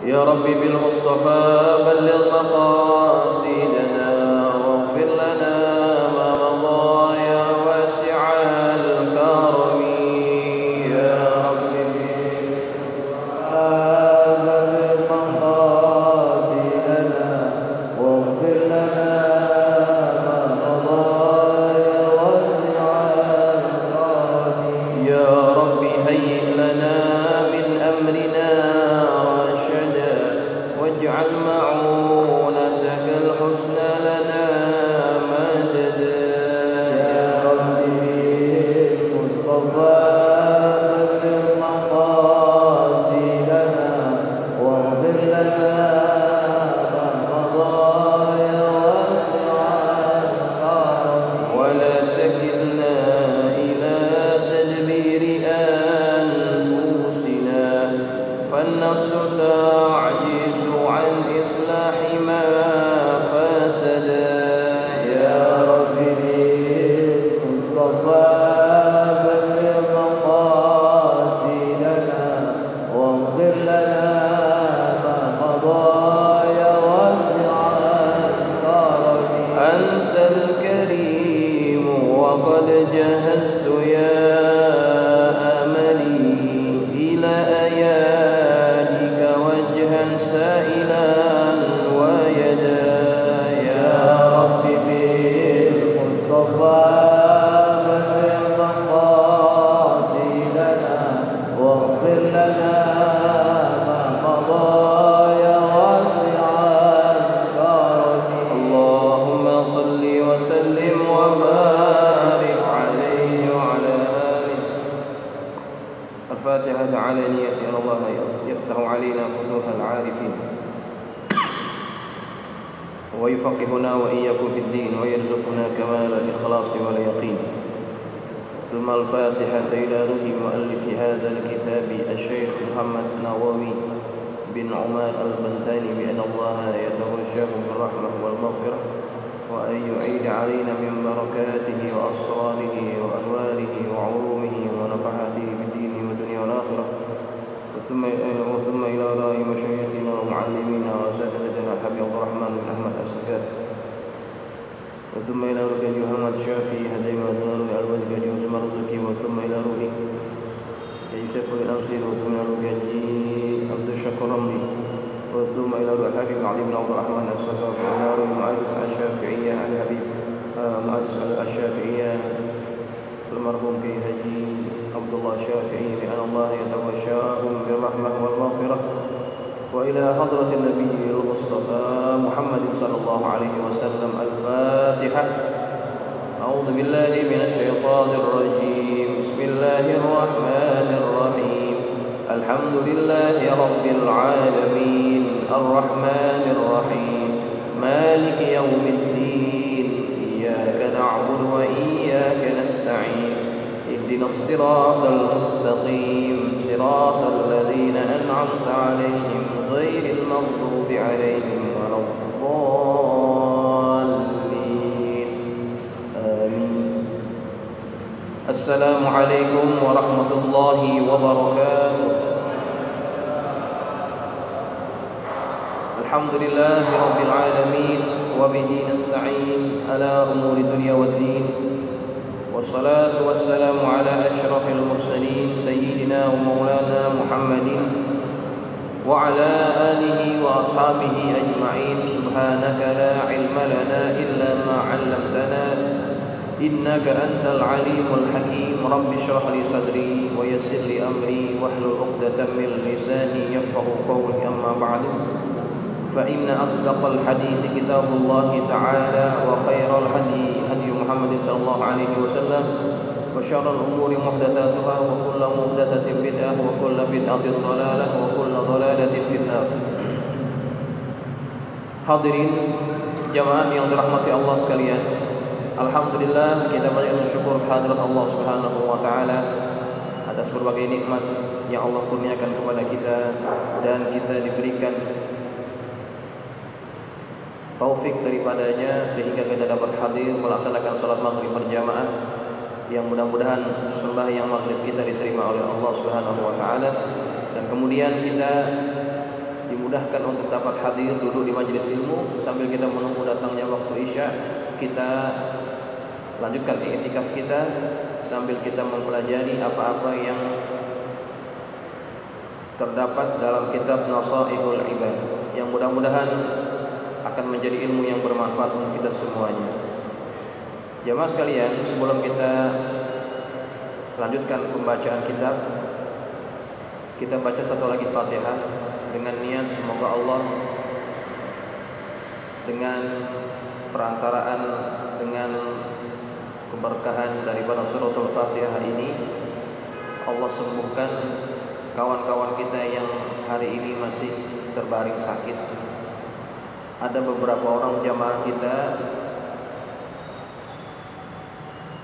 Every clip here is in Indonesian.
يا ربي بالمصطفى بلغ مقاصدنا واغفر لنا ما مضى يا واسع الكرم. يا ربي بالمصطفى بلغ مقاصدنا واغفر لنا ما مضى يا واسع الكرم. يا ربي هيئ لنا من أمرنا واجعل معونتك الحسنى لنا مددا. يا ربي بالمصطفى بلغ مقاصدنا واغفر لنا ما مضى يا واسع الكرم. ولا تكلنا إلى تدبير أنفسنا فالنفس تعجز عن إصلاح ما فسد. يا ربي بالمصطفى بلغ مقاصدنا واغفر لنا ما مضى يا واسع الكرم. أنت الكريم وقد جهزت يا أملي إلى أيادك وجها سائلا ويدا. يا رب بالمصطفى بلغ مقاصدنا واغفر لنا ما مضى يا واسع الكرم. اللهم صل وسلم وبارك عليه وعلى آله. الفاتحة على نية أن الله يفتح علينا فتوح العارفين ويفقهنا وإياكم في الدين ويرزقنا كمال الإخلاص واليقين. ثم الفاتحة إلى روح مؤلف هذا الكتاب الشيخ محمد نواوي بن عمر البنتاني بأن الله يتغشاه بالرحمة والمغفرة وأن يعيد علينا من بركاته وأسراره وأنواره وعلومه ونفحاته في الدين والدنيا والآخرة. ثم إلى رأي مشايخنا ومعلمينا وأساتذتنا حبيب عبد الرحمن بن أحمد السكات. ثم إلى روح محمد الشافعي هديما دار الوالد يوسف مرزقي. ثم إلى روح يوسف الأنصير. ثم إلى روح عبد الشكور رملي. ثم إلى روح الحبيب علي بن عبد الرحمن السكات. وإلى روح معاذ الشافعية الحبيب معاذ الشافعية المرحوم في هدي عبد الله الشافعي بأن الله يتغشاهم بالرحمة والمغفرة. وإلى حضرة النبي المصطفى محمد صلى الله عليه وسلم. الفاتحة. أعوذ بالله من الشيطان الرجيم. بسم الله الرحمن الرحيم. الحمد لله رب العالمين الرحمن الرحيم مالك يوم الدين إياك نعبد وإياك نستعين اهدنا الصراط المستقيم صراط الذين أنعمت عليهم غير المغضوب عليهم ولا الضالين آمين. السلام عليكم ورحمة الله وبركاته. الحمد لله رب العالمين وبه نستعين على أمور الدنيا والدين. والصلاة والسلام على أشرف المرسلين سيدنا ومولانا محمد وعلى آله وأصحابه أجمعين. سبحانك لا علم لنا إلا ما علمتنا إنك أنت العليم الحكيم. رب اشرح لي صدري ويسر لي أمري واحلل عقدة من لساني يفقه قولي. أما بعد فإن أصدق الحديث كتاب الله تعالى وخير الهدي هدي محمد صلى الله عليه وسلم وشر الأمور محدثاتها وكل محدثة بدعة وكل بدعة ضلالة وكل ضلالة في النار. Hadirin jamaah yang dirahmati Allah sekalian, alhamdulillah kita banyak bersyukur kehadirat Allah Subhanahu wa taala atas berbagai nikmat yang Allah kurniakan kepada kita dan kita diberikan taufik daripadanya sehingga kita dapat hadir melaksanakan salat maghrib berjamaah yang mudah-mudahan sembahyang maghrib kita diterima oleh Allah Subhanahu wa taala dan kemudian kita dimudahkan untuk dapat hadir duduk di majelis ilmu sambil kita menunggu datangnya waktu Isya. Kita lanjutkan i'tikaf kita sambil kita mempelajari apa-apa yang terdapat dalam kitab Nasaihul Ibad, yang mudah-mudahan akan menjadi ilmu yang bermanfaat untuk kita semuanya. Jamaah sekalian, sebelum kita lanjutkan pembacaan kitab, kita baca satu lagi Fatihah dengan niat semoga Allah dengan perantaraan, dengan keberkahan daripada suratul Fatihah ini, Allah sembuhkan kawan-kawan kita yang hari ini masih terbaring sakit. Ada beberapa orang jamaah kita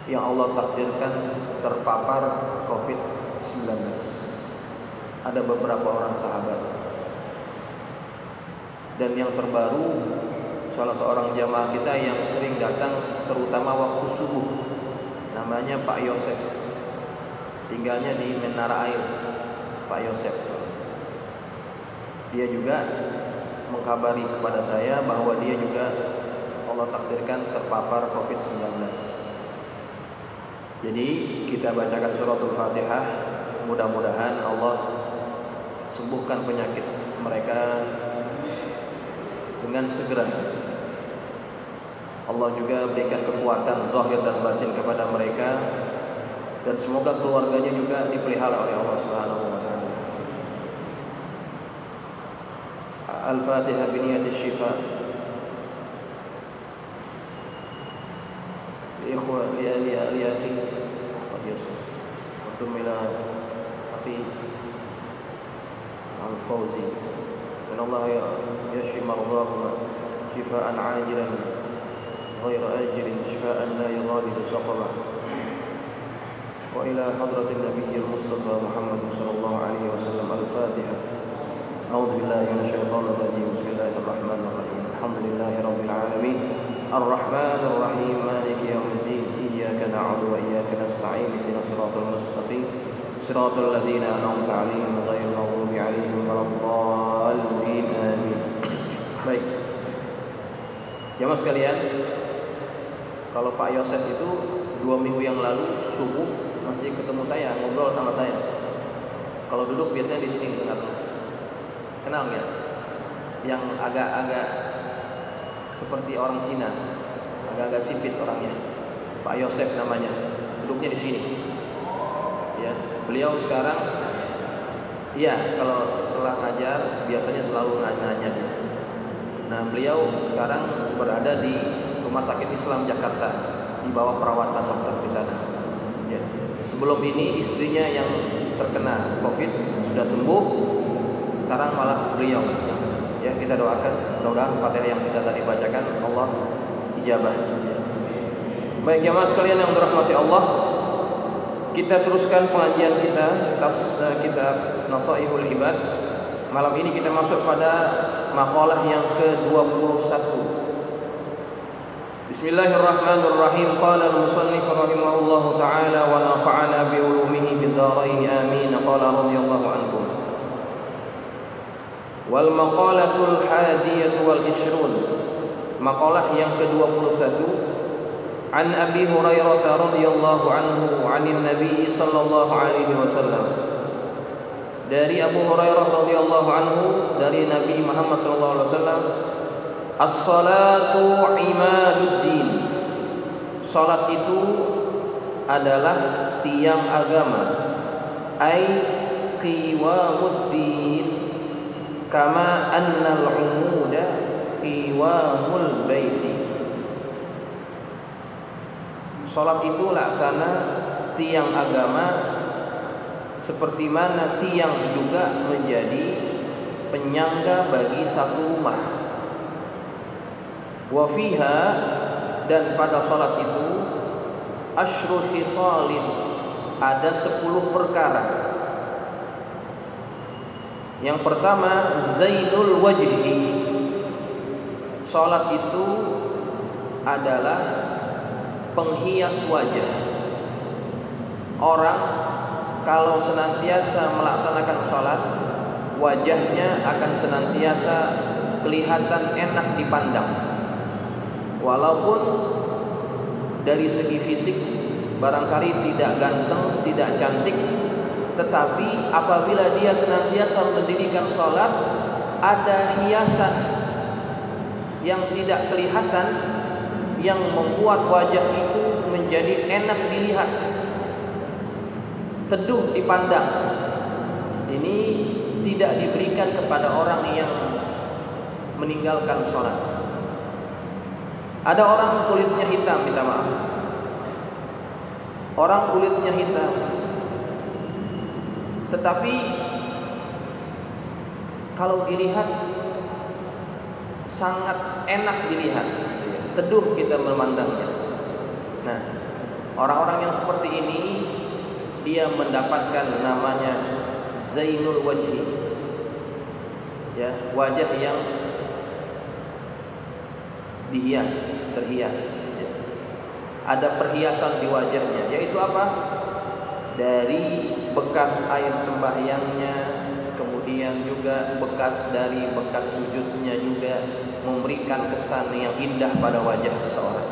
yang Allah takdirkan terpapar COVID-19. Ada beberapa orang sahabat. Dan yang terbaru, salah seorang jamaah kita yang sering datang terutama waktu subuh, namanya Pak Yosef, tinggalnya di Menara Air. Pak Yosef, dia juga mengkabari kepada saya bahwa dia juga Allah takdirkan terpapar COVID-19. Jadi kita bacakan suratul Fatihah, mudah-mudahan Allah sembuhkan penyakit mereka dengan segera. Allah juga berikan kekuatan zahir dan batin kepada mereka, dan semoga keluarganya juga dipelihara oleh Allah Subhanahu wa taala. Al-Fatihah biniyati syifa. Ikhwan li akhi qad yasir. Wa thumma ila akhi Al-Fawzi. Dan Allah yashfi mardahum shifaan 'ajilan ghayra ajilin shifaan la yughadiru saqama. وإلى حضرة النبي المصطفى محمد صلى الله عليه وسلم. الفاتحة. أعوذ بالله من الشيطان الرجيم. بسم الله الرحمن الرحيم. الحمد لله رب العالمين الرحمن الرحيم مالك يوم الدين إياك نعبد وإياك نستعين اهدنا الصراط المستقيم صراط الذين أنعمت عليهم غير المغضوب عليهم ولا الضالين آمين. Baik, jamaah sekalian, kalau Pak Yosef itu 2 minggu yang lalu subuh masih ketemu saya, ngobrol sama saya. Kalau duduk biasanya di sini tengah-tengah. Kenal nggak? Yang agak-agak seperti orang Cina, agak-agak sipit orangnya. Pak Yosef namanya. Duduknya di sini. Ya, beliau sekarang, ya kalau setelah ngajar biasanya selalu nanya. Nah, beliau sekarang berada di Rumah Sakit Islam Jakarta, di bawah perawatan dokter di sana. Ya. Sebelum ini istrinya yang terkena COVID sudah sembuh, sekarang malah beliau. Ya, kita doakan mudah-mudahan Fatihah yang kita tadi bacakan Allah ijabah. Baik jamaah sekalian yang dirahmati Allah, kita teruskan pengajian kita kitab Nasaihul Ibad. Malam ini kita masuk pada maqalah yang ke-21. Bismillahirrahmanirrahim. Qala al-musannif rahimahullahu ta'ala wa nafa'ana bi ulumihi fid dharain amin. Qala radhiyallahu anhu. Wal maqalatul hadiyatu wal 20. Maqalah yang ke-21. An Abi Hurairah radhiyallahu anhu 'anil Nabi sallallahu alaihi wasallam. Dari Abu Hurairah radhiyallahu anhu, dari Nabi Muhammad sallallahu alaihi wasallam, as-salatu imaduddin. Salat itu adalah tiang agama. Ai qiwamuddin kama annal umuda qiwamul baiti. Salat itu laksana tiang agama, seperti mana tiang juga menjadi penyangga bagi satu rumah. Wa fiha, dan pada salat itu, asyru khisalin, ada 10 perkara. Yang pertama, zainul wajhi. Salat itu adalah penghias wajah. Orang kalau senantiasa melaksanakan salat, wajahnya akan senantiasa kelihatan enak dipandang. Walaupun dari segi fisik barangkali tidak ganteng, tidak cantik, tetapi apabila dia senantiasa mendirikan sholat, ada hiasan yang tidak kelihatan yang membuat wajah itu menjadi enak dilihat, teduh dipandang. Ini tidak diberikan kepada orang yang meninggalkan sholat. Ada orang kulitnya hitam, minta maaf. Orang kulitnya hitam, tetapi kalau dilihat sangat enak dilihat, teduh kita memandangnya. Nah, orang-orang yang seperti ini dia mendapatkan namanya zainul wajhi, ya, wajah yang dihias, terhias, ya. Ada perhiasan di wajahnya, yaitu apa? Dari bekas air sembahyangnya, kemudian juga bekas sujudnya juga memberikan kesan yang indah pada wajah seseorang.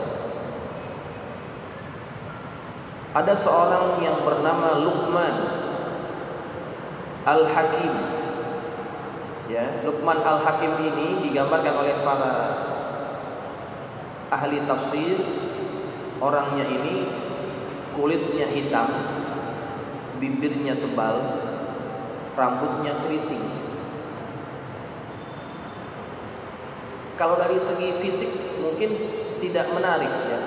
Ada seorang yang bernama Luqman Al-Hakim, ya, Luqman Al-Hakim ini digambarkan oleh para ahli tafsir. Orangnya ini kulitnya hitam, bibirnya tebal, rambutnya keriting. Kalau dari segi fisik mungkin tidak menarik, ya,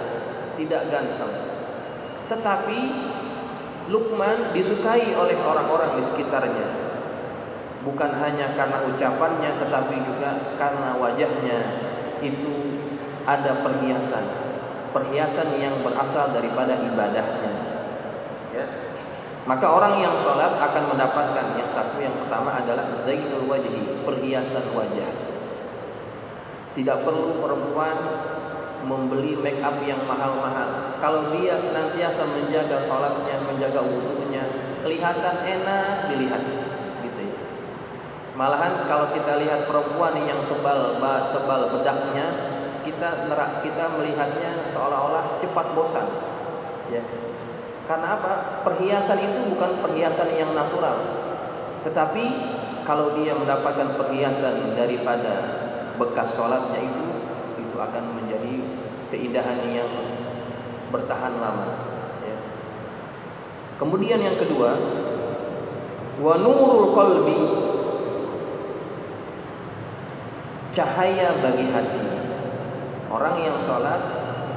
tidak ganteng. Tetapi Luqman disukai oleh orang-orang di sekitarnya. Bukan hanya karena ucapannya, tetapi juga karena wajahnya itu ada perhiasan yang berasal daripada ibadahnya, ya. Maka orang yang sholat akan mendapatkan yang satu, yang pertama adalah zainul wajhi, perhiasan wajah. Tidak perlu perempuan membeli make up yang mahal-mahal. Kalau dia senantiasa menjaga sholatnya, menjaga wudunya, kelihatan enak dilihat, gitu ya. Malahan kalau kita lihat perempuan yang tebal bedaknya, kita melihatnya seolah-olah cepat bosan, ya. Karena apa? Perhiasan itu bukan perhiasan yang natural. Tetapi kalau dia mendapatkan perhiasan daripada bekas sholatnya itu akan menjadi keindahan yang bertahan lama, ya. Kemudian yang kedua, wa nurul qalbi, cahaya bagi hati. Orang yang sholat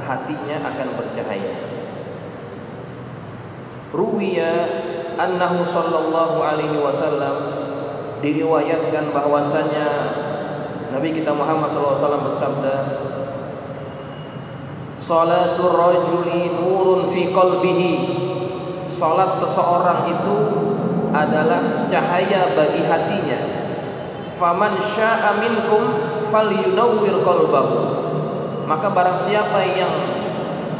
hatinya akan bercahaya. Ruwiya annahu sallallahu alaihi wasallam, diriwayatkan bahwasanya Nabi kita Muhammad sallallahu alaihi wasallam bersabda, salatul rajuli nurun fi qalbihi, salat seseorang itu adalah cahaya bagi hatinya. Faman syaa minkum falyunawwir qalbahu, maka barang siapa yang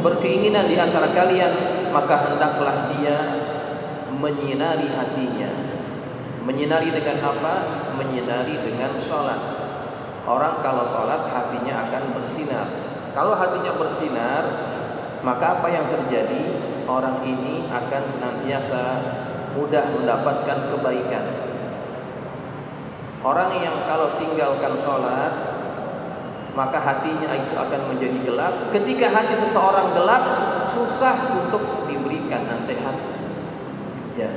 berkeinginan di antara kalian, maka hendaklah dia menyinari hatinya. Menyinari dengan apa? Menyinari dengan sholat. Orang kalau sholat hatinya akan bersinar. Kalau hatinya bersinar, maka apa yang terjadi? Orang ini akan senantiasa mudah mendapatkan kebaikan. Orang yang kalau tinggalkan sholat, maka hatinya itu akan menjadi gelap. Ketika hati seseorang gelap, susah untuk diberikan nasihat, ya.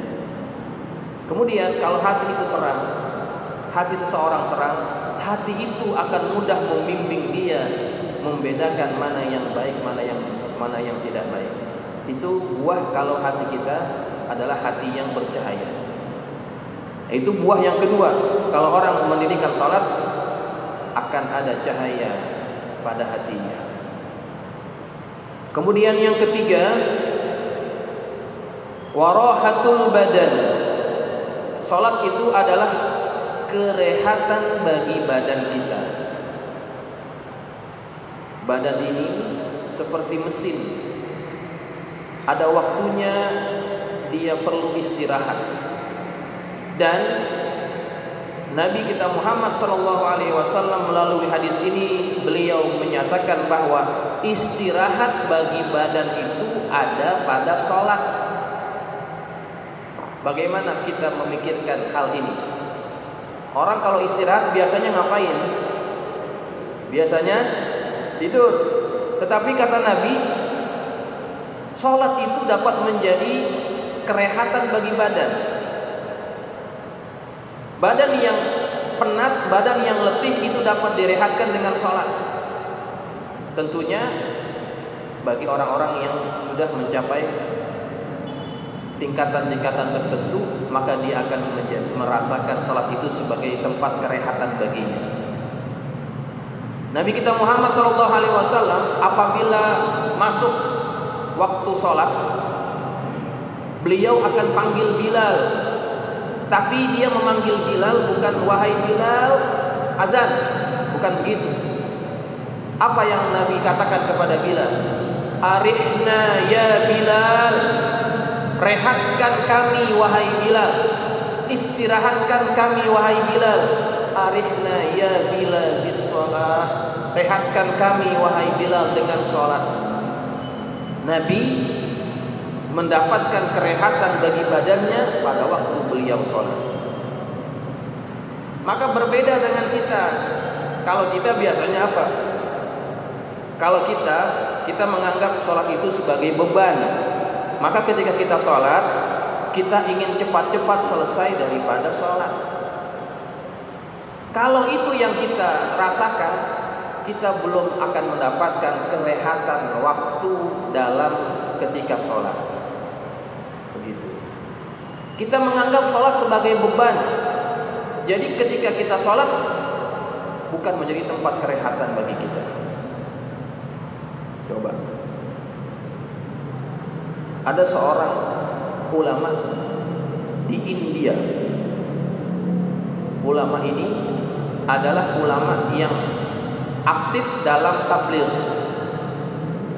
Kemudian kalau hati itu terang, hati seseorang terang, hati itu akan mudah membimbing dia, membedakan mana yang baik, mana yang tidak baik. Itu buah kalau hati kita adalah hati yang bercahaya. Itu buah yang kedua. Kalau orang mendirikan sholat, akan ada cahaya pada hatinya. Kemudian yang ketiga, warahatul badan. Salat itu adalah kerehatan bagi badan kita. Badan ini seperti mesin. Ada waktunya dia perlu istirahat. Dan Nabi kita Muhammad sallallahu alaihi wasallam melalui hadis ini beliau menyatakan bahwa istirahat bagi badan itu ada pada sholat. Bagaimana kita memikirkan hal ini? Orang kalau istirahat biasanya ngapain? Biasanya tidur. Tetapi kata Nabi, sholat itu dapat menjadi kerehatan bagi badan. Badan yang penat, badan yang letih itu dapat direhatkan dengan sholat. Tentunya bagi orang-orang yang sudah mencapai tingkatan-tingkatan tertentu, maka dia akan merasakan sholat itu sebagai tempat kerehatan baginya. Nabi kita Muhammad SAW apabila masuk waktu sholat, beliau akan panggil Bilal. Tapi dia memanggil Bilal bukan wahai Bilal azan, bukan begitu. Apa yang Nabi katakan kepada Bilal? Arihna ya Bilal, rehatkan kami wahai Bilal, istirahatkan kami wahai Bilal. Arihna ya Bilal bis shalah, rehatkan kami wahai Bilal dengan sholat. Nabi mendapatkan kerehatan bagi badannya pada waktu beliau sholat. Maka berbeda dengan kita. Kalau kita biasanya apa? Kalau kita menganggap sholat itu sebagai beban. Maka ketika kita sholat, kita ingin cepat-cepat selesai daripada sholat. Kalau itu yang kita rasakan, kita belum akan mendapatkan kerehatan waktu dalam ketika sholat. Begitu. Kita menganggap sholat sebagai beban. Jadi ketika kita sholat bukan menjadi tempat kerehatan bagi kita. Coba. Ada seorang ulama di India. Ulama ini adalah ulama yang aktif dalam tabligh,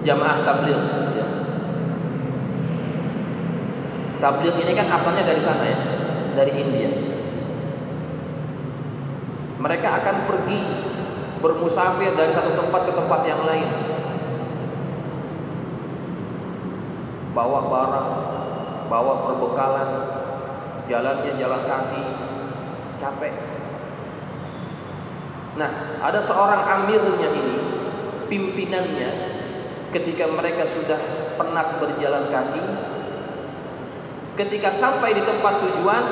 jamaah tabligh. Tabligh ini kan asalnya dari sana ya, dari India. Mereka akan pergi bermusafir dari satu tempat ke tempat yang lain, bawa barang, bawa perbekalan, jalannya jalan kaki, capek. Nah, ada seorang amirnya ini, pimpinannya, ketika mereka sudah penat berjalan kaki, ketika sampai di tempat tujuan,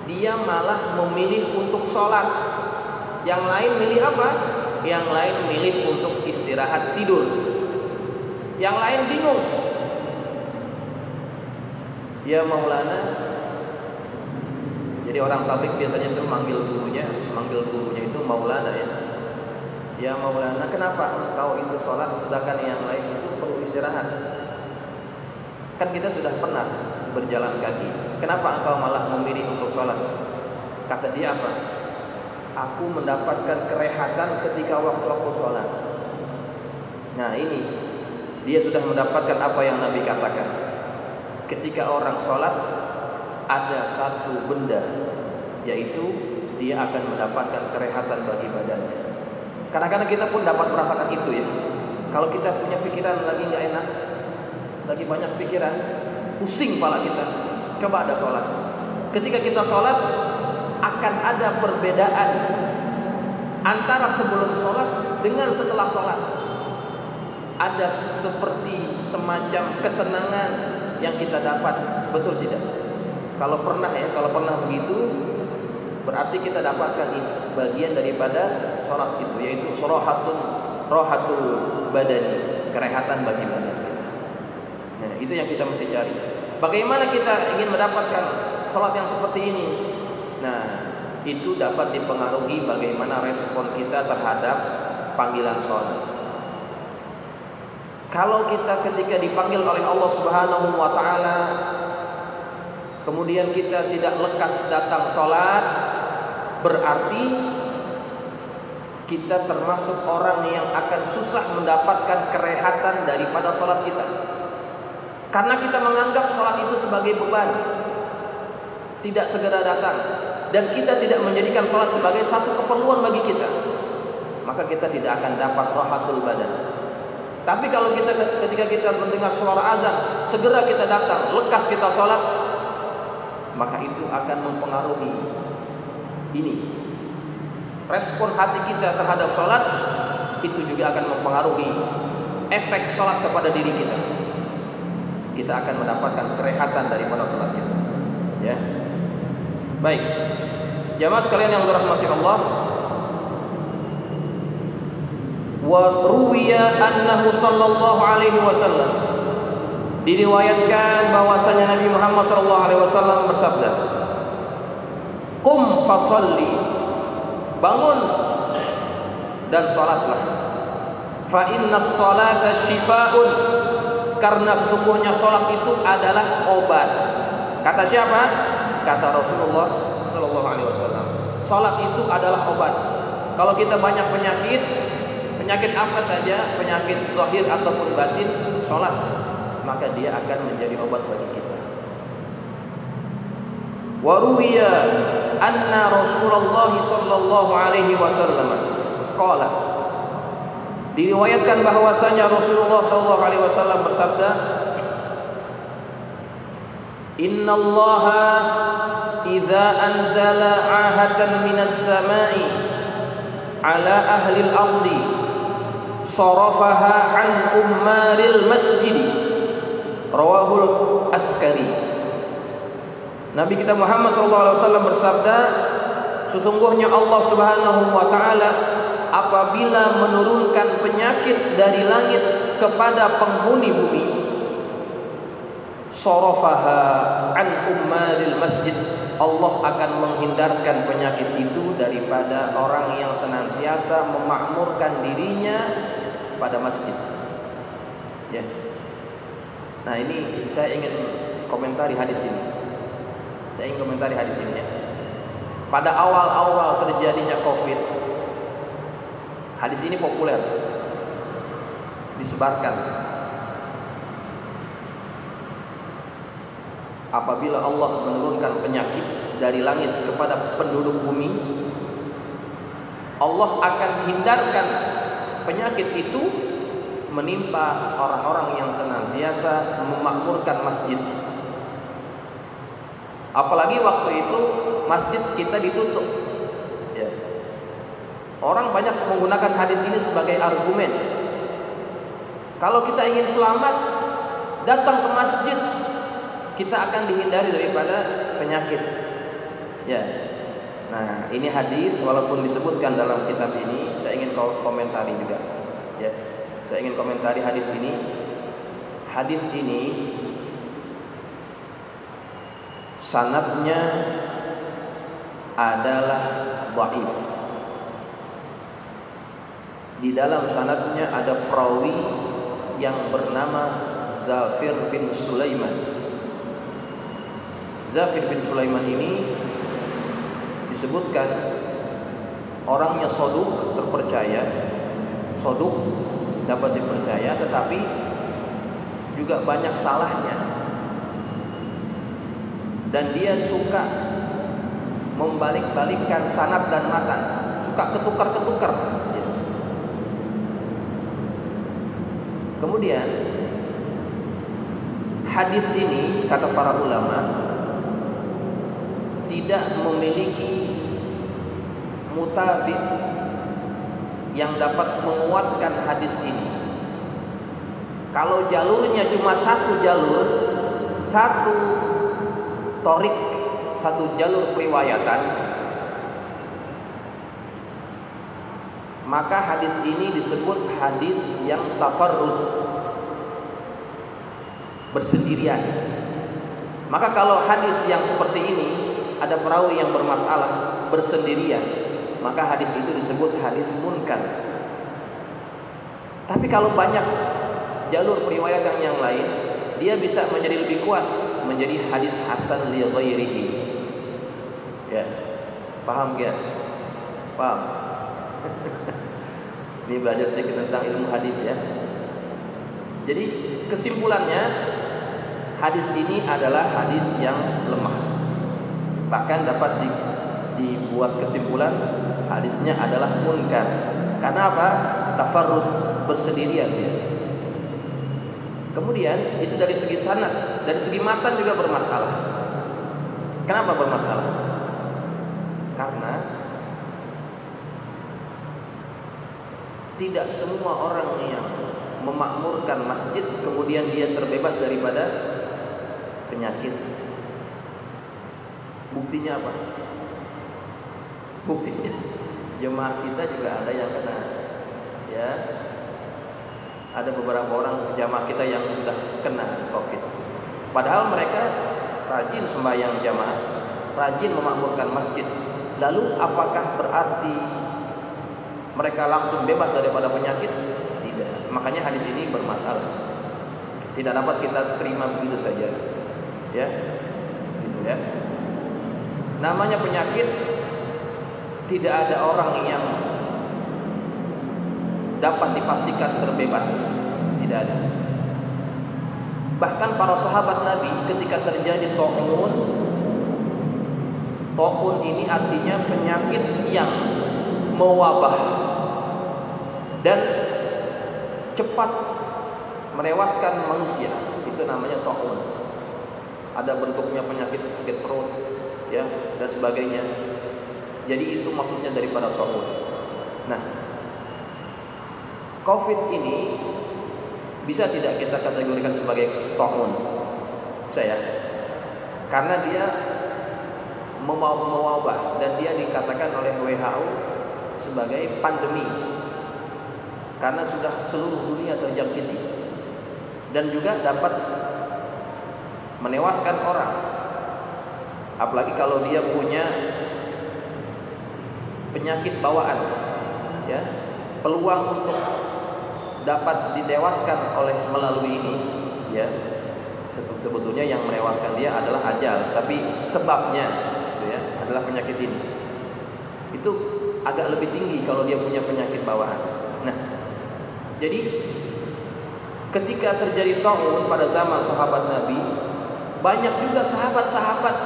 dia malah memilih untuk sholat. Yang lain milih apa? Yang lain milih untuk istirahat tidur. Yang lain bingung. Ya Maulana, jadi orang tabligh biasanya itu manggil gurunya itu Maulana ya. Ya Maulana, kenapa engkau itu sholat sedangkan yang lain itu perlu istirahat? Kan kita sudah pernah berjalan kaki. Kenapa engkau malah memilih untuk sholat? Kata dia apa? Aku mendapatkan kerehatan ketika waktu aku sholat. Nah ini, dia sudah mendapatkan apa yang Nabi katakan. Ketika orang sholat, ada satu benda, yaitu dia akan mendapatkan kerehatan bagi badannya. Kadang-kadang kita pun dapat merasakan itu ya. Kalau kita punya pikiran lagi nggak enak, lagi banyak pikiran, pusing kepala kita, coba ada sholat. Ketika kita sholat, akan ada perbedaan antara sebelum sholat dengan setelah sholat. Ada seperti semacam ketenangan yang kita dapat, betul tidak? Kalau pernah begitu, berarti kita dapatkan bagian daripada sholat itu, yaitu rohatul badani, kerehatan bagi badan kita. Nah, itu yang kita mesti cari. Bagaimana kita ingin mendapatkan sholat yang seperti ini? Nah, itu dapat dipengaruhi bagaimana respon kita terhadap panggilan sholat. Kalau kita ketika dipanggil oleh Allah Subhanahu wa Ta'ala, kemudian kita tidak lekas datang sholat, berarti kita termasuk orang yang akan susah mendapatkan kerehatan daripada sholat kita. Karena kita menganggap sholat itu sebagai beban, tidak segera datang. dan kita tidak menjadikan sholat sebagai satu keperluan bagi kita, maka kita tidak akan dapat rahatul badan. Tapi kalau ketika kita mendengar suara azan, segera kita datang, lekas kita sholat, maka itu akan mempengaruhi ini. Respon hati kita terhadap sholat itu juga akan mempengaruhi efek sholat kepada diri kita. Kita akan mendapatkan kerehatan daripada sholat kita. Ya, baik. Jamaah sekalian yang dirahmati Allah. Wa ruwiya annahu sallallahu alaihi wasallam, diriwayatkan bahwasanya Nabi Muhammad sallallahu alaihi wasallam bersabda, "Qum fasalli," bangun dan salatlah. Fa innas salata syifaa'un, karena sesungguhnya salat itu adalah obat. Kata siapa? Kata Rasulullah sallallahu alaihi wasallam. Salat itu adalah obat. Kalau kita banyak penyakit apa saja, penyakit zahir ataupun batin, salat, maka dia akan menjadi obat bagi kita. Wa ruwiya anna Rasulullah sallallahu alaihi wasallam qala, diriwayatkan bahwasanya Rasulullah sallallahu alaihi wasallam bersabda, "Innallaha idza anzala 'ahatan minas sama'i 'ala ahli al-ardi sarafaha 'an ummaril masjid." Rawahul Askari. Nabi kita Muhammad SAW bersabda, sesungguhnya Allah Subhanahu wa taala apabila menurunkan penyakit dari langit kepada penghuni bumi, sarafaha an ummaril masjid, Allah akan menghindarkan penyakit itu daripada orang yang senantiasa memakmurkan dirinya pada masjid. Ya. Nah, ini saya ingin komentari hadis ini. Ya. Pada awal-awal terjadinya Covid, hadis ini populer, disebarkan. Apabila Allah menurunkan penyakit dari langit kepada penduduk bumi, Allah akan hindarkan penyakit itu menimpa orang-orang yang senantiasa memakmurkan masjid. Apalagi waktu itu masjid kita ditutup. Ya. Orang banyak menggunakan hadis ini sebagai argumen. Kalau kita ingin selamat, datang ke masjid, kita akan dihindari daripada penyakit. Ya. Nah, ini hadis walaupun disebutkan dalam kitab ini, saya ingin komentari juga. Ya. Saya ingin komentari hadis ini. Hadis ini sanadnya adalah dhaif. Di dalam sanadnya ada perawi yang bernama Zafir bin Sulaiman. Zafir bin Sulaiman ini disebutkan orangnya soduk, terpercaya, soduk, dapat dipercaya, tetapi juga banyak salahnya, dan dia suka membalik-balikkan sanad dan matan, suka ketukar-ketukar. Kemudian hadis ini kata para ulama tidak memiliki mutabi yang dapat menguatkan hadis ini. Kalau jalurnya cuma satu jalur, satu torik, satu jalur periwayatan, maka hadis ini disebut hadis yang tafarrud, bersendirian. Maka kalau hadis yang seperti ini ada perawi yang bermasalah, bersendirian, maka hadis itu disebut hadis munkar. Tapi kalau banyak jalur periwayatan yang lain, dia bisa menjadi lebih kuat, menjadi hadis hasan li ghairihi. Ya. Paham enggak? Paham? Ini belajar sedikit tentang ilmu hadis ya. Jadi kesimpulannya, hadis ini adalah hadis yang lemah. Bahkan dapat dibuat kesimpulan hadisnya adalah munkar. Karena apa? Tafarrud, bersendirian dia. Kemudian itu dari segi sanad, dari segi matan juga bermasalah. Kenapa bermasalah? Karena tidak semua orang yang memakmurkan masjid kemudian dia terbebas daripada penyakit. Buktinya apa? Buktinya jemaah kita juga ada yang kena, ya. Ada beberapa orang jamaah kita yang sudah kena COVID. Padahal mereka rajin sembahyang jamaah, rajin memakmurkan masjid. Lalu apakah berarti mereka langsung bebas daripada penyakit? Tidak. Makanya hadis ini bermasalah. Tidak dapat kita terima begitu saja. Ya. Gitu ya. Namanya penyakit, tidak ada orang yang dapat dipastikan terbebas, tidak ada. Bahkan para sahabat Nabi ketika terjadi ta'un ini artinya penyakit yang mewabah dan cepat menewaskan manusia, itu namanya ta'un. Ada bentuknya penyakit perut, ya, dan sebagainya. Jadi itu maksudnya daripada ta'un. Nah, COVID ini bisa tidak kita kategorikan sebagai ta'un? Saya, karena dia mewabah dan dia dikatakan oleh WHO sebagai pandemi, karena sudah seluruh dunia terjangkiti dan juga dapat menewaskan orang. Apalagi kalau dia punya penyakit bawaan, ya, peluang untuk dapat ditewaskan melalui ini, ya, sebetulnya yang menewaskan dia adalah ajal, tapi sebabnya, gitu ya, adalah penyakit ini. Itu agak lebih tinggi kalau dia punya penyakit bawaan. Nah, jadi ketika terjadi ta'un pada zaman sahabat Nabi, banyak juga sahabat-sahabat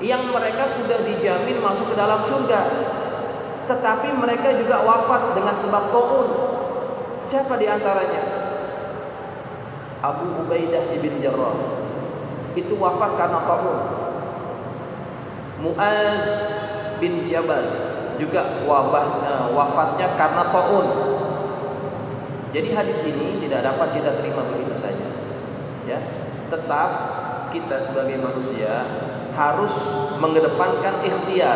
yang mereka sudah dijamin masuk ke dalam surga, tetapi mereka juga wafat dengan sebab ta'un. Siapa di antaranya? Abu Ubaidah bin Jarrah, itu wafat karena ta'un. Mu'adz bin Jabal juga wafatnya karena ta'un. Jadi hadis ini tidak dapat kita terima begitu saja, ya. Tetap kita sebagai manusia harus mengedepankan ikhtiar.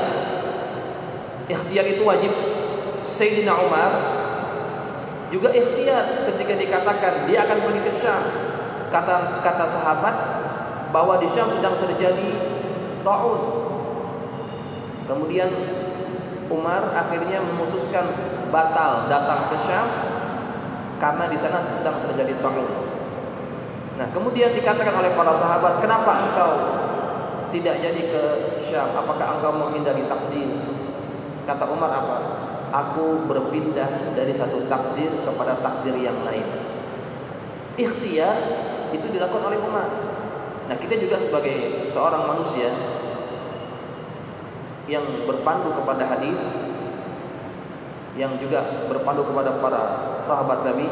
Ikhtiar itu wajib. Sayyidina Umar juga ikhtiar ketika dikatakan dia akan pergi ke Syam. Kata sahabat bahwa di Syam sedang terjadi ta'un. Kemudian Umar akhirnya memutuskan batal datang ke Syam karena di sana sedang terjadi ta'un. Nah, kemudian dikatakan oleh para sahabat, "Kenapa engkau tidak jadi ke Syam? Apakah engkau menghindari takdir?" Kata Umar apa? "Aku berpindah dari satu takdir kepada takdir yang lain." Ikhtiar itu dilakukan oleh Umar. Nah, kita juga sebagai seorang manusia yang berpandu kepada hadis, yang juga berpandu kepada para sahabat Nabi,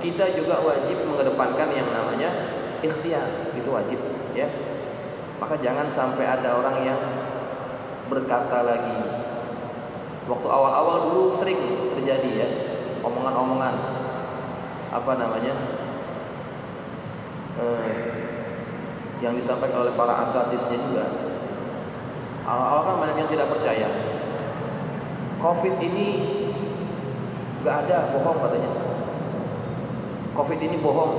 kita juga wajib mengedepankan yang namanya ikhtiar. Itu wajib, ya. Maka jangan sampai ada orang yang berkata lagi. Waktu awal-awal dulu sering terjadi, ya, omongan-omongan yang disampaikan oleh para asatidnya juga. Awal-awal kan banyak yang tidak percaya. COVID ini gak ada, bohong katanya. COVID ini bohong.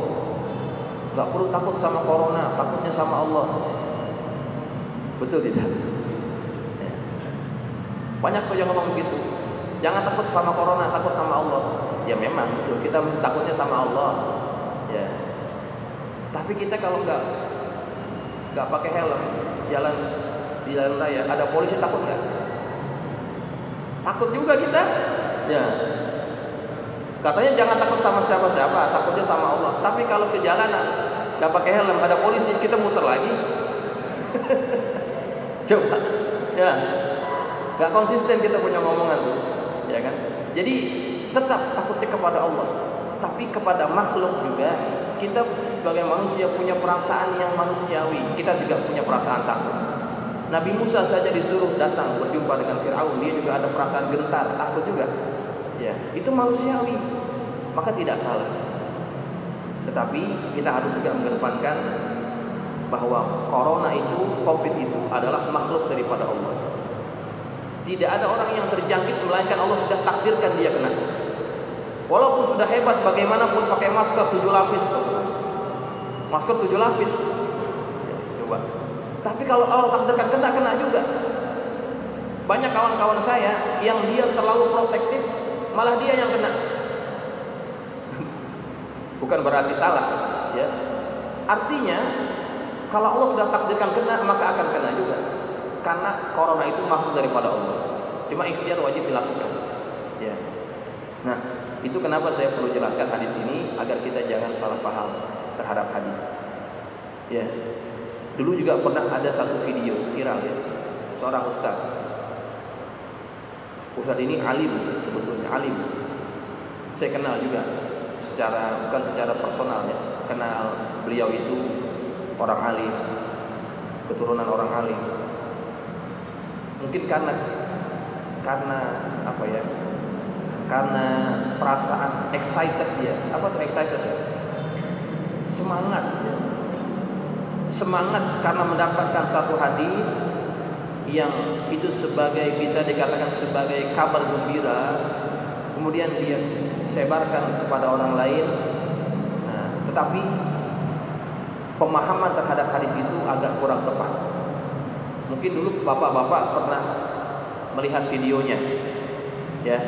Gak perlu takut sama corona, takutnya sama Allah. Betul tidak? Banyak tuh yang ngomong begitu. Jangan takut sama corona, takut sama Allah. Ya memang betul, kita takutnya sama Allah, ya. Tapi kita kalau nggak pakai helm, di jalan raya, ada polisi takut nggak? Takut juga kita, ya. Katanya jangan takut sama siapa-siapa, takutnya sama Allah. Tapi kalau ke jalanan nggak pakai helm, ada polisi, kita muter lagi. Coba, Ya, nggak konsisten kita punya ngomongan, ya kan? Jadi tetap takutnya kepada Allah, tapi kepada makhluk juga. Kita sebagai manusia punya perasaan yang manusiawi. Kita juga punya perasaan takut. Nabi Musa saja disuruh datang berjumpa dengan Fir'aun, dia juga ada perasaan gentar, takut juga. Ya, itu manusiawi, maka tidak salah. Tetapi kita harus juga mengedepankan bahwa corona itu, COVID itu adalah makhluk daripada Allah. Tidak ada orang yang terjangkit melainkan Allah sudah takdirkan dia kena. Walaupun sudah hebat bagaimanapun pakai masker 7 lapis, masker 7 lapis, coba. Tapi kalau Allah takdirkan kena juga. Banyak kawan-kawan saya yang dia terlalu protektif, malah dia yang kena. Bukan berarti salah, ya. Artinya kalau Allah sudah takdirkan kena, maka akan kena juga. Karena corona itu makhluk daripada Allah. Cuma ikhtiar wajib dilakukan. Ya. Nah, itu kenapa saya perlu jelaskan hadis ini agar kita jangan salah paham terhadap hadis. Ya. Dulu juga pernah ada satu video viral, ya. Seorang ustaz. Ustaz ini alim, sebetulnya alim. Saya kenal juga bukan secara personal, ya. Kenal beliau itu orang alim, keturunan orang alim. Mungkin karena apa ya? Karena perasaan excited dia. Apa tuh excited ya? Semangat, ya. Semangat karena mendapatkan satu hadis yang itu bisa dikatakan sebagai kabar gembira, kemudian dia sebarkan kepada orang lain. Nah, tetapi pemahaman terhadap hadis itu agak kurang tepat. Mungkin dulu bapak-bapak pernah melihat videonya, ya.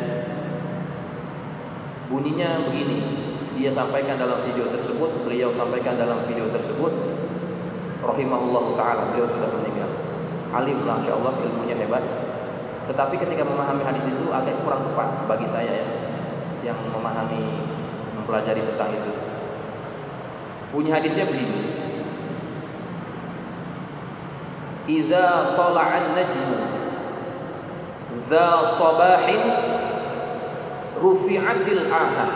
Bunyinya begini, dia sampaikan dalam video tersebut, beliau sampaikan dalam video tersebut, rahimahullah ta'ala, beliau sudah meninggal. Alim, masya Allah, ilmunya hebat. Tetapi ketika memahami hadis itu agak kurang tepat bagi saya, ya, yang mempelajari tentang itu. Bunyi hadisnya begini: idza tala'an najmu dza sabahin rufi'atil ahah.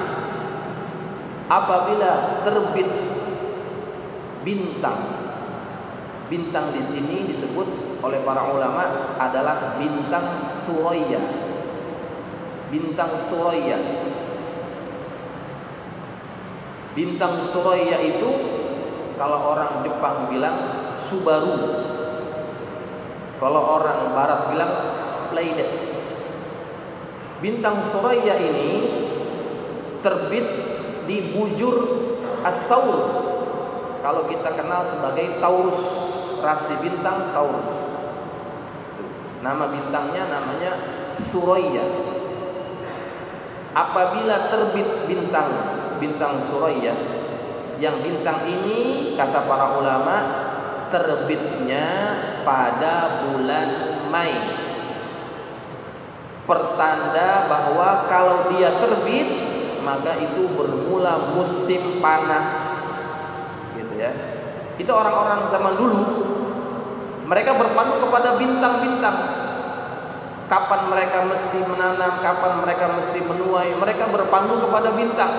Apabila terbit bintang. Bintang di sini disebut oleh para ulama adalah bintang Suraya. Bintang Suraya. Bintang Suraya itu kalau orang Jepang bilang Subaru. Kalau orang Barat bilang Pleiades. Bintang Suraya ini terbit di bujur As-Saur. Kalau kita kenal sebagai Taurus, rasi bintang Taurus. Nama bintangnya namanya Suraya. Apabila terbit bintang Suraya, yang bintang ini kata para ulama terbitnya pada bulan Mei, pertanda bahwa kalau dia terbit maka itu bermula musim panas, gitu ya. Itu orang-orang zaman dulu, mereka berpandu kepada bintang-bintang. Kapan mereka mesti menanam, kapan mereka mesti menuai, mereka berpandu kepada bintang.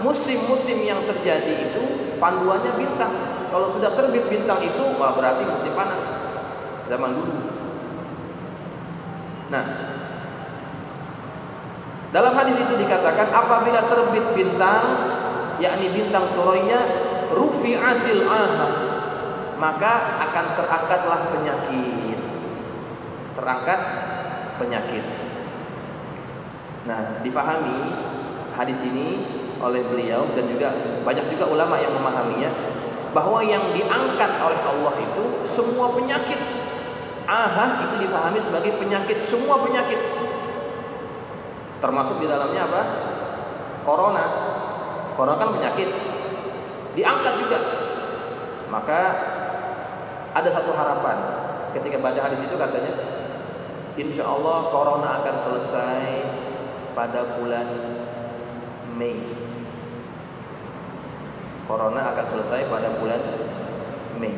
Musim-musim yang terjadi itu panduannya bintang. Kalau sudah terbit bintang itu, wah berarti musim panas zaman dulu. Nah, dalam hadis itu dikatakan apabila terbit bintang, yakni bintang Suraya, rufi'atil ahad, maka akan terangkatlah penyakit. Terangkat penyakit. Nah, difahami hadis ini oleh beliau dan juga banyak juga ulama yang memahaminya, bahwa yang diangkat oleh Allah itu semua penyakit. Ahah itu difahami sebagai penyakit, semua penyakit. Termasuk di dalamnya apa? Corona. Corona kan penyakit. Diangkat juga. Maka ada satu harapan. Ketika baca hadis itu katanya, insya Allah corona akan selesai pada bulan Mei. Corona akan selesai pada bulan Mei.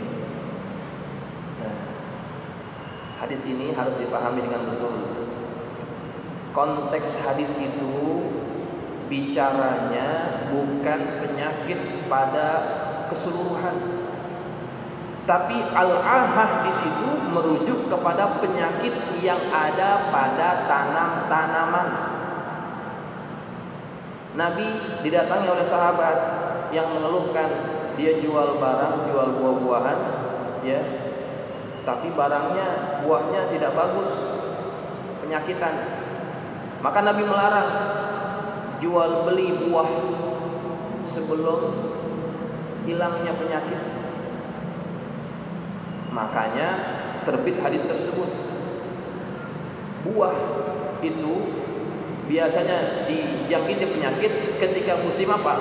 Nah, Hadis ini harus dipahami dengan betul. Konteks hadis itu bicaranya bukan penyakit pada keseluruhan, tapi al-ahah di situ merujuk kepada penyakit yang ada pada tanaman. Nabi didatangi oleh sahabat yang mengeluhkan dia jual barang, jual buah-buahan, ya, tapi barangnya, buahnya tidak bagus, penyakitan. Maka Nabi melarang jual beli buah sebelum hilangnya penyakit. Makanya terbit hadis tersebut. Buah itu biasanya dijangkiti penyakit ketika musim apa?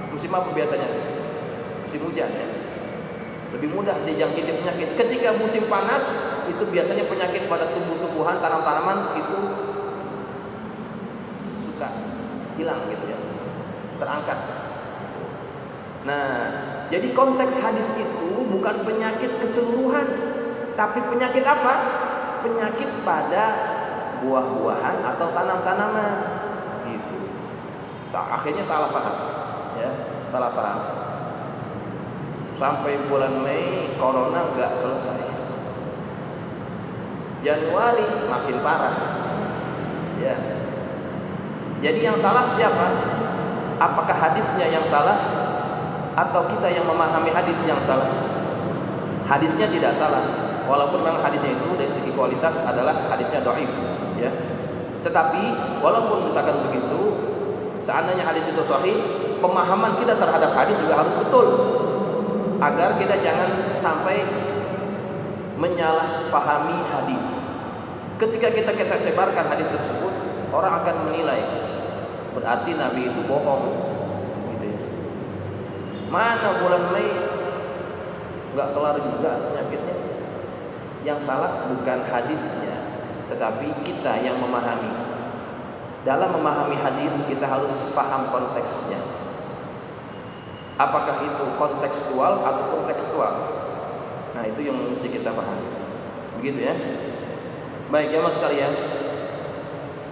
Musim apa biasanya? Musim hujan, ya. Lebih mudah dijangkiti penyakit. Ketika musim panas itu biasanya penyakit pada tumbuh-tumbuhan, tanam-tanaman itu suka hilang gitu ya, terangkat. Nah, jadi konteks hadis itu bukan penyakit keseluruhan, tapi penyakit apa? Penyakit pada buah-buahan atau tanam-tanaman gitu. Akhirnya salah paham, ya, salah paham. Sampai bulan Mei corona nggak selesai. Januari makin parah, ya. Jadi yang salah siapa? Apakah hadisnya yang salah atau kita yang memahami hadis yang salah? Hadisnya tidak salah, walaupun memang hadisnya itu dari segi kualitas adalah hadisnya dhaif, ya. Tetapi walaupun misalkan begitu, seandainya hadis itu sahih, pemahaman kita terhadap hadis juga harus betul, agar kita jangan sampai menyalahfahami hadis. Ketika kita sebarkan hadis tersebut, orang akan menilai berarti Nabi itu bohong, gitu ya. Mana bulan Mei nggak kelar juga penyakitnya. Yang salah bukan hadisnya, tetapi kita yang memahami. Dalam memahami hadis kita harus paham konteksnya. Apakah itu kontekstual atau kontekstual? Nah, itu yang mesti kita pahami. Begitu ya. Baik, jamaah sekalian,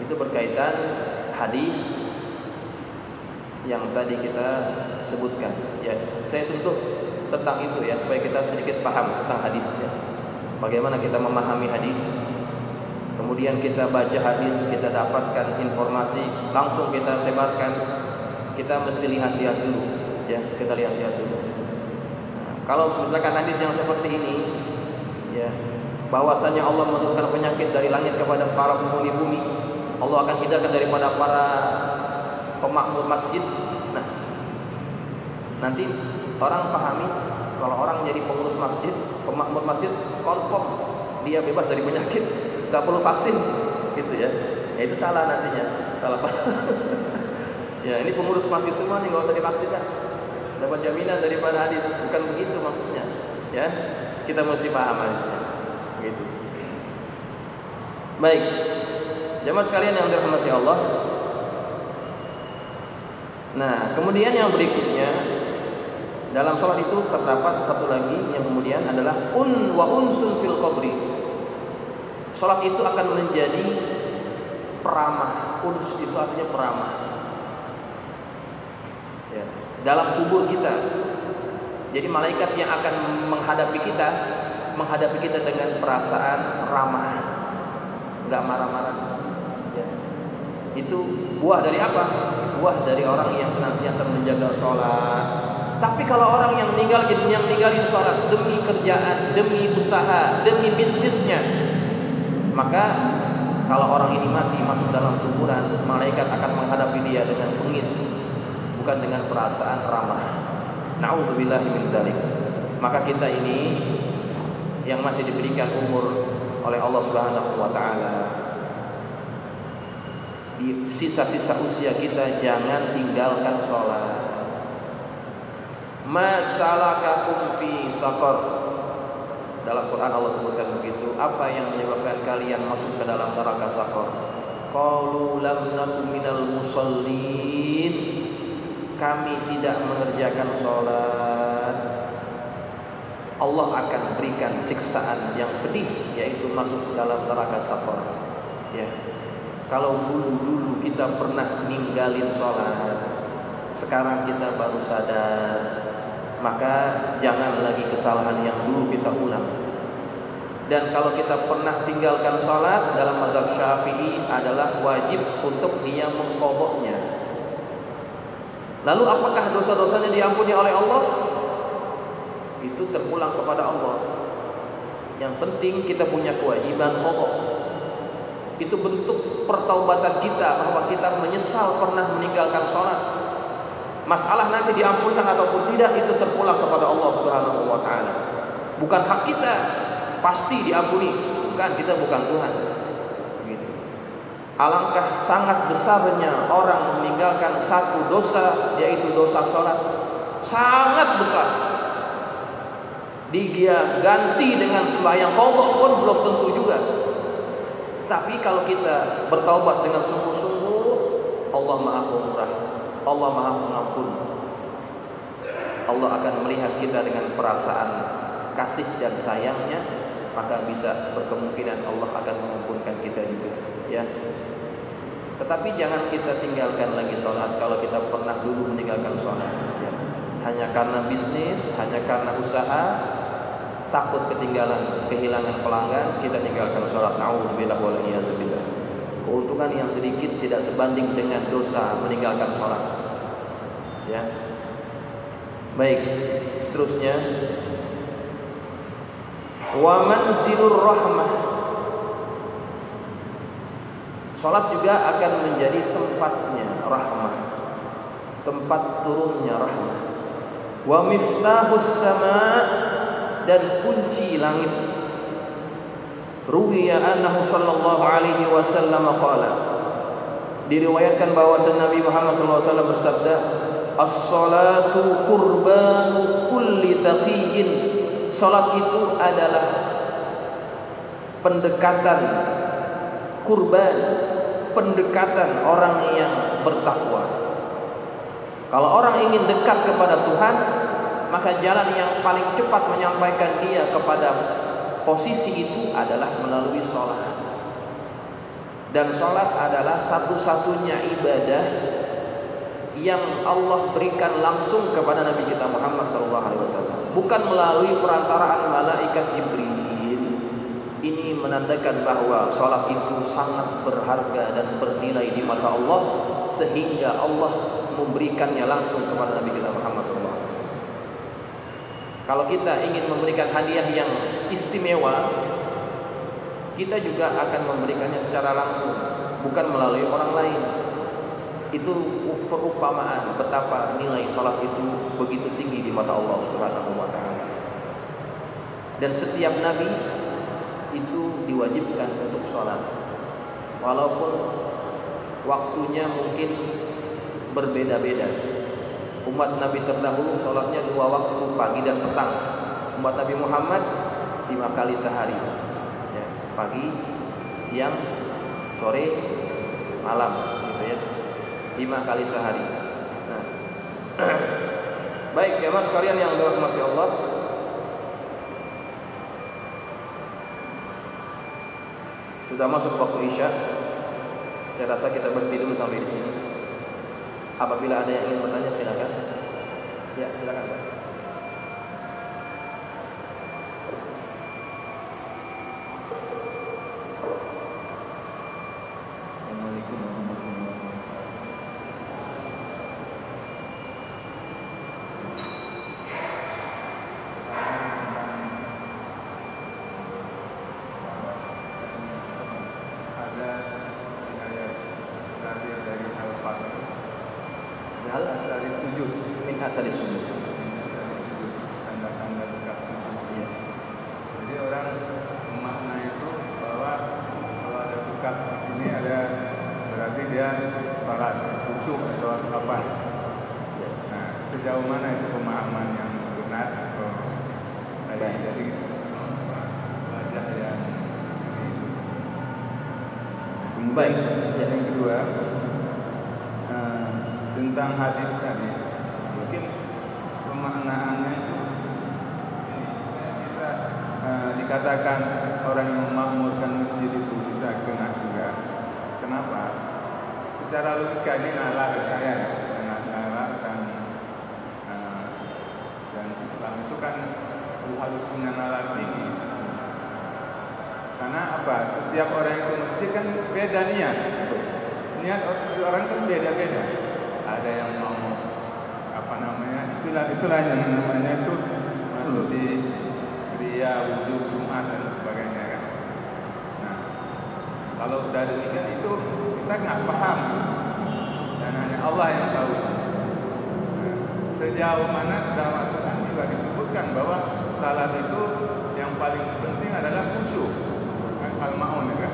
itu berkaitan hadis yang tadi kita sebutkan. Ya, saya sentuh tentang itu ya, supaya kita sedikit paham tentang hadis. Ya. Bagaimana kita memahami hadis? Kemudian kita baca hadis, kita dapatkan informasi, langsung kita sebarkan. Kita mesti lihat-lihat dulu, ya, kita lihat-lihat dulu. Nah, kalau misalkan hadis yang seperti ini, ya, bahwasanya Allah menurunkan penyakit dari langit kepada para penghuni bumi, Allah akan hindarkan daripada para pemakmur masjid. Nah, nanti orang pahami kalau orang jadi pengurus masjid, pemakmur masjid, confirm dia bebas dari penyakit, nggak perlu vaksin, gitu ya. Ya itu salah nantinya, salah paham. Ya, ini pengurus masjid semua nih, nggak usah divaksin kan, dapat jaminan daripada hadis. Bukan begitu maksudnya, ya. Kita mesti paham hadisnya, gitu. Baik, jamaah sekalian yang dirahmati Allah. Nah, kemudian yang berikutnya dalam salat itu terdapat satu lagi yang kemudian adalah unsun fil qabri. Salat itu akan menjadi peramah. Uns itu artinya peramah. Ya, dalam kubur kita. Jadi malaikat yang akan menghadapi kita dengan perasaan ramah, enggak marah-marah. Ya. Itu buah dari apa? Buah dari orang yang senantiasa menjaga sholat. Tapi kalau orang yang ninggalin sholat demi kerjaan, demi usaha, demi bisnisnya, maka kalau orang ini mati masuk dalam kuburan, malaikat akan menghadapi dia dengan bengis, bukan dengan perasaan ramah. Na'udzubillahi min dzalik. Maka kita ini yang masih diberikan umur oleh Allah Subhanahu wa taala, di sisa-sisa usia kita jangan tinggalkan sholat. Masalakakum fi saqar. Dalam Quran Allah sebutkan begitu. Apa yang menyebabkan kalian masuk ke dalam neraka saqar? Qalu lam nakum minal musallin. Kami tidak mengerjakan sholat. Allah akan berikan siksaan yang pedih, yaitu masuk dalam neraka saqar. Ya. Kalau dulu kita pernah ninggalin sholat, sekarang kita baru sadar, maka jangan lagi kesalahan yang dulu kita ulang. Dan kalau kita pernah tinggalkan sholat, dalam mazhab Syafi'i adalah wajib untuk dia mengqadhanya. Lalu apakah dosa-dosanya diampuni oleh Allah? Itu terpulang kepada Allah. Yang penting kita punya kewajiban qadha. Itu bentuk pertaubatan kita, bahwa kita menyesal pernah meninggalkan sholat. Masalah nanti diampunkan ataupun tidak, itu terpulang kepada Allah Subhanahu wa taala. Bukan hak kita pasti diampuni, bukan, kita bukan Tuhan. Gitu. Alangkah sangat besarnya orang meninggalkan satu dosa, yaitu dosa sholat. Sangat besar. Dia ganti dengan sembahyang qadha pun belum tentu juga. Tapi kalau kita bertaubat dengan sungguh-sungguh, Allah Maha Pemurah, Allah Maha Pengampun. Allah akan melihat kita dengan perasaan kasih dan sayangnya, maka bisa berkemungkinan Allah akan mengampunkan kita juga, ya. Tetapi jangan kita tinggalkan lagi sholat kalau kita pernah dulu meninggalkan sholat, ya. Hanya karena bisnis, hanya karena usaha, takut kehilangan pelanggan, kita tinggalkan sholat. Na'udzubillah wal iyadzubillah. Keuntungan yang sedikit tidak sebanding dengan dosa meninggalkan sholat, ya. Baik, seterusnya, wa manzilur rahmah. Sholat juga akan menjadi tempatnya rahmah, tempat turunnya rahmah. Wa miftahus sama', dan kunci langit. Ruwiya annahu sallallahu alaihi wasallam qala, diriwayatkan bahwasanya Nabi Muhammad sallallahu alaihi wasallam bersabda, as-salatu qurbanu kulli taqiyyin. Salat itu adalah pendekatan kurban, pendekatan orang yang bertakwa. Kalau orang ingin dekat kepada Tuhan, maka jalan yang paling cepat menyampaikan dia kepada posisi itu adalah melalui sholat. Dan sholat adalah satu-satunya ibadah yang Allah berikan langsung kepada Nabi kita Muhammad SAW, bukan melalui perantaraan malaikat Jibril. Ini menandakan bahwa sholat itu sangat berharga dan bernilai di mata Allah, sehingga Allah memberikannya langsung kepada Nabi kita Muhammad SAW. Kalau kita ingin memberikan hadiah yang istimewa, kita juga akan memberikannya secara langsung, bukan melalui orang lain. Itu perumpamaan betapa nilai salat itu begitu tinggi di mata Allah Subhanahu wa taala. Dan setiap nabi itu diwajibkan untuk salat, walaupun waktunya mungkin berbeda-beda. Umat Nabi terdahulu sholatnya 2 waktu, pagi dan petang. Umat Nabi Muhammad 5 kali sehari, ya, pagi, siang, sore, malam, gitu ya, 5 kali sehari. Nah, baik jemaah sekalian yang dirahmati Allah, sudah masuk waktu Isya. Saya rasa kita berhenti dulu sampai di sini. Apabila ada yang ingin bertanya, silakan. Ya, silakan, Pak. Assalamualaikum warahmatullahi wabarakatuh. Ada ayat terakhir dari Al-Fatihah, asal sujud, Min asal sujud. tanda-tanda bekas sujud. Ya. Jadi orang memakna itu bahwa kalau ada bekas di sini ada, berarti dia salat khusyuk atau apa. Ya. Nah, sejauh mana itu pemahaman yang benar atau dari wajah yang di sini? Kemudian yang kedua, tentang hadis tadi, mungkin pemaknaannya itu ini, saya dikatakan orang yang memakmurkan masjid itu bisa kena juga. Kenapa? Secara logika ini nalar saya ya, nalar dan Islam itu kan harus punya nalar tinggi. Karena apa? Setiap orang yang ke masjid kan beda niat. Niat orang kan beda-beda. Ada yang mau itulah yang namanya itu masuk di kriya wujud Jumat dan sebagainya kan. Nah, kalau sudah demikian itu kita nggak paham dan hanya Allah yang tahu. Nah, sejauh mana dalam Al-Quran juga disebutkan bahwa salat itu yang paling penting adalah khusyuk, kan, al-ma'un kan.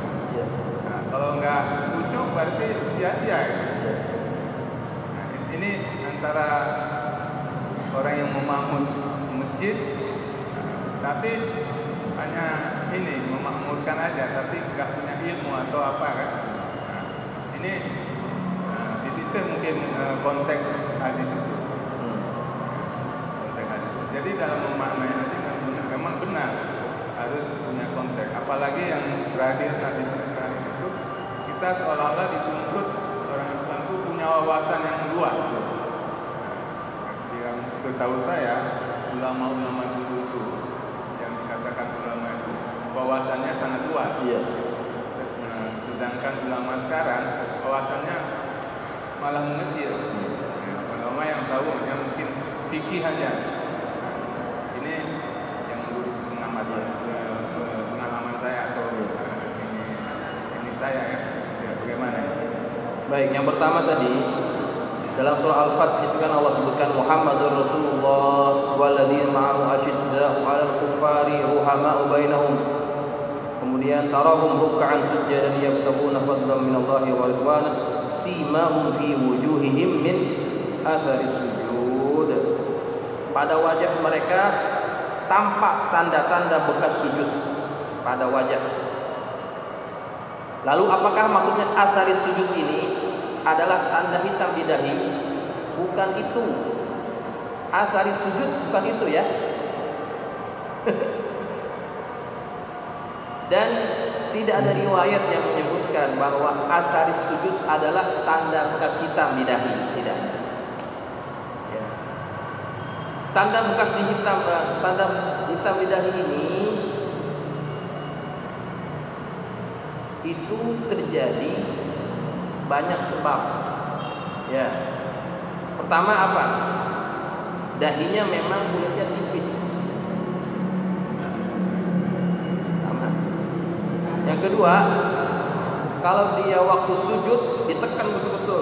Nah, kalau nggak khusyuk berarti sia-sia. Nah, ini antara orang yang memakmur masjid, tapi hanya ini memakmurkan aja, tapi nggak punya ilmu atau apa kan? Nah, ini di situ mungkin konteks hadis itu. Konteks hadis. Jadi dalam memaknai hadis memang benar harus punya konteks. Apalagi yang terakhir hadis terakhir itu kita seolah-olah dituntut orang Islam itu punya wawasan yang luas. Setahu saya ulama-ulama dulu itu yang dikatakan ulama itu wawasannya sangat luas. Iya. Sedangkan ulama sekarang wawasannya malah mengecil. Ulama yang tahu yang mungkin fikih aja. Ini yang menurut pengalaman saya atau ini saya ya. Bagaimana? Baik, yang pertama tadi dalam surah Al-Fath itu kan Allah sebutkan Muhammadur Rasulullah walladzina ma'ahu asyidda'u 'alal kuffari ruhama'u bainahum. Kemudian tarahum ruk'an sujjadan yabtaguna fadlan minallahi wa ridwana simahum fi wujuhihim min atharis sujud. Pada wajah mereka tampak tanda-tanda bekas sujud pada wajah. Lalu apakah maksudnya atharis sujud ini adalah tanda hitam di dahi? Bukan itu. Athari sujud bukan itu ya. Dan tidak ada riwayat yang menyebutkan bahwa athari sujud adalah tanda bekas hitam di dahi. Tidak. Ya. Tanda bekas tanda hitam di dahi ini itu terjadi banyak sebab. Ya. Pertama apa? Dahinya memang kulitnya tipis. Sama. Yang kedua, kalau dia waktu sujud ditekan betul-betul.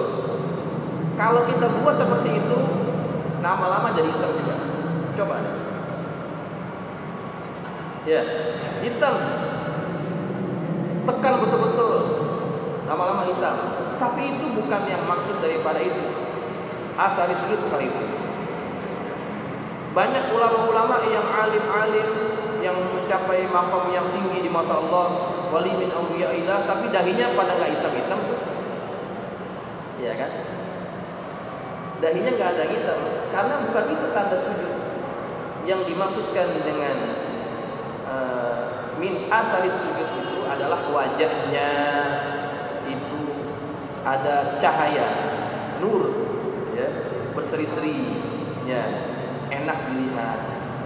Kalau kita buat seperti itu, lama-lama jadi hitam juga. Coba. Ya, hitam. Tekan betul-betul. Lama-lama hitam. Tapi itu bukan yang maksud daripada itu. Athari sujud bukan itu. Banyak ulama-ulama yang alim-alim yang mencapai maqam yang tinggi di mata Allah, wali min awliyaillah, tapi dahinya pada nggak hitam-hitam tuh. Iya kan? Dahinya nggak ada hitam, karena bukan itu tanda sujud. Yang dimaksudkan dengan min athari sujud itu adalah wajahnya itu ada cahaya, nur, ya, berseri-seri, ya, enak dilihat.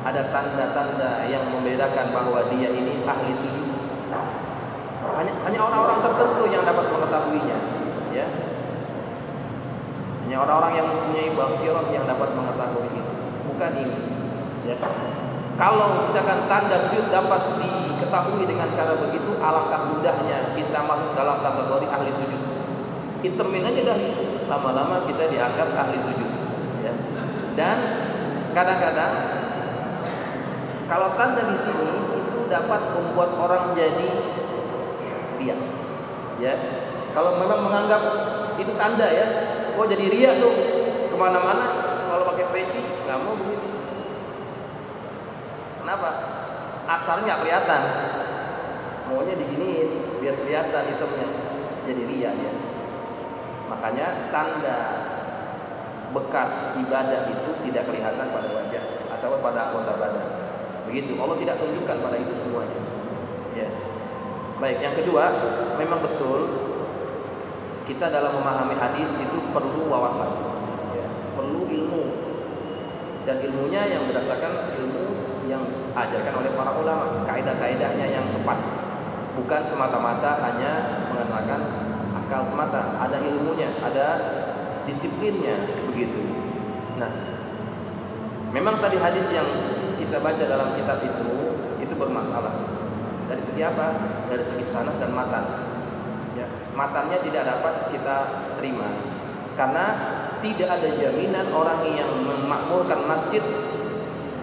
Ada tanda-tanda yang membedakan bahwa dia ini ahli sujud. Hanya orang-orang tertentu yang dapat mengetahuinya, ya. Hanya orang-orang yang mempunyai basirah yang dapat mengetahui itu, bukan ini, ya. Kalau misalkan tanda sujud dapat diketahui dengan cara begitu, alangkah mudahnya kita masuk dalam kategori ahli sujud. Hitamin aja dah, lama-lama kita dianggap ahli sujud, ya. Dan kadang-kadang kalau tanda di sini itu dapat membuat orang jadi riak, ya. Kalau memang menganggap itu tanda, ya, kok jadi riak tuh kemana-mana kalau pakai peci, nggak mau begitu. Kenapa? Asarnya kelihatan, maunya diginiin biar kelihatan hitamnya, jadi riak ya. Makanya tanda bekas ibadah itu tidak kelihatan pada wajah atau pada anggota badan. Begitu. Allah tidak tunjukkan pada itu semuanya. Ya. Baik, yang kedua, memang betul kita dalam memahami hadis itu perlu wawasan, ya, perlu ilmu, dan ilmunya yang berdasarkan ilmu yang ajarkan oleh para ulama, kaidah-kaidahnya yang tepat, bukan semata-mata hanya mengandalkan akal semata. Ada ilmunya, ada disiplinnya, begitu. Nah, memang tadi hadis yang kita baca dalam kitab itu bermasalah. Dari segi apa? Dari segi sanad dan matan. Ya, matannya tidak dapat kita terima karena tidak ada jaminan orang yang memakmurkan masjid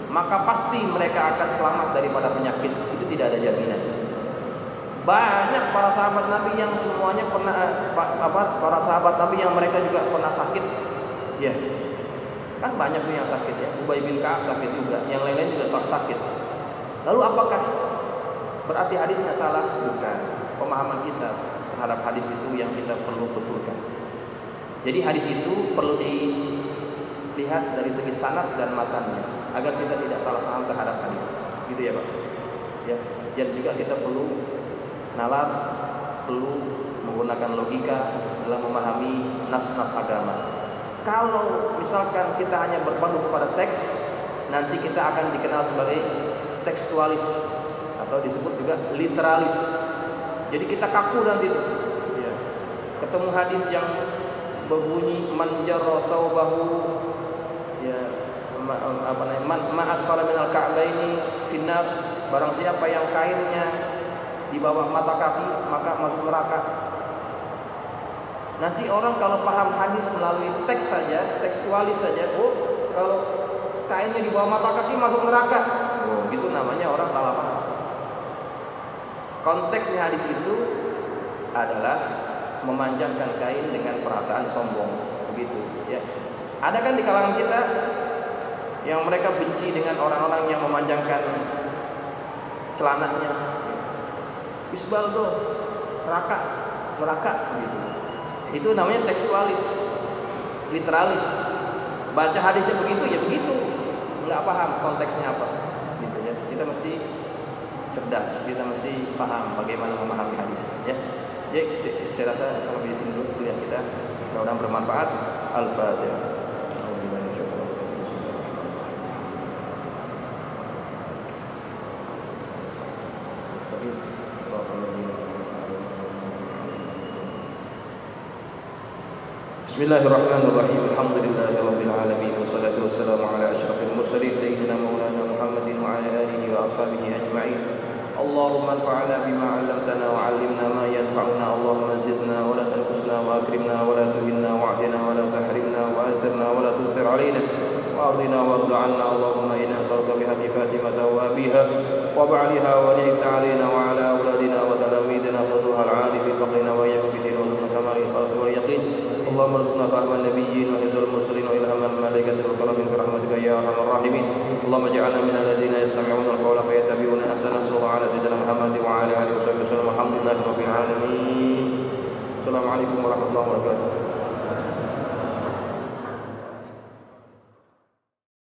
maka pasti mereka akan selamat daripada penyakit. Itu tidak ada jaminan. Banyak para sahabat Nabi yang semuanya pernah para sahabat Nabi yang mereka juga pernah sakit. Ya. Kan banyak tuh yang sakit ya. Ubay bin Ka'ab sakit juga, yang lain-lain juga sakit. Lalu apakah berarti hadisnya salah? Bukan. Pemahaman kita terhadap hadis itu yang kita perlu betulkan. Jadi hadis itu perlu dilihat dari segi sanad dan matannya agar kita tidak salah paham terhadap hadis. Gitu ya, Pak. Ya. Dan juga kita perlu nalar, perlu menggunakan logika dalam memahami nas-nas agama. Kalau misalkan kita hanya berpandu kepada teks, nanti kita akan dikenal sebagai tekstualis atau disebut juga literalis. Jadi kita kaku nanti, ya. Ketemu hadis yang berbunyi man jarra thawbahu, ya, ma asfala minal ka'baini finnar, barang siapa yang kainnya di bawah mata kaki maka masuk neraka. Nanti orang kalau paham hadis melalui teks saja, tekstualis saja, oh kalau kainnya di bawah mata kaki masuk neraka. Oh, gitu namanya orang salah paham. Konteksnya hadis itu adalah memanjangkan kain dengan perasaan sombong, begitu ya. Ada kan di kalangan kita yang mereka benci dengan orang-orang yang memanjangkan celananya. Isbaldo, neraka begitu. Itu namanya tekstualis, literalis. Baca hadisnya begitu ya begitu, nggak paham konteksnya apa, gitu ya. Kita mesti cerdas, kita mesti paham bagaimana memahami hadis. Ya, jadi saya rasa sampai di sini dulu kuliah kita. Mudah-mudahan bermanfaat. Al-Fatihah. Bismillahirrahmanirrahim. Alhamdulillahirabbil alamin wassalatu wassalamu ala asyrafil mursalin sayyidina maulana Muhammadin wa ala alihi wa ashabihi ajma'in. Allahumma anfa'na bima 'allamtana wa 'allimna ma yanfa'una. Allahumma zidna wa la tanqusna wa akrimna wa la tuhinna wa'tina wa la tahrimna wa athirna wa la tu'thir 'alaina wa ardina warḍ 'anna. Allahumma inna nas'aluka bi haqqi Fatimah wa abiha wa ba'liha wa ni'ta 'alaina wa 'ala auladina wa talamidina fadhuha al-'alif faqina wa iyyakum bidin wa kamal al-ikhlas wal yaqin. Allahumma arzuqna fahman nabiyyin wa hifdzal mursalin wa ilhaman malaikatil mukarramin bi rahmatika ya arhamar rahimin. Allahumma ij'alna minal ladzina yastami'una al-qawla fayattabi'una ahsana. Sallallahu ala sayyidina Muhammad wa ala alihi wasallam. Alhamdulillahirabbil alamin. Assalamualaikum warahmatullahi wabarakatuh.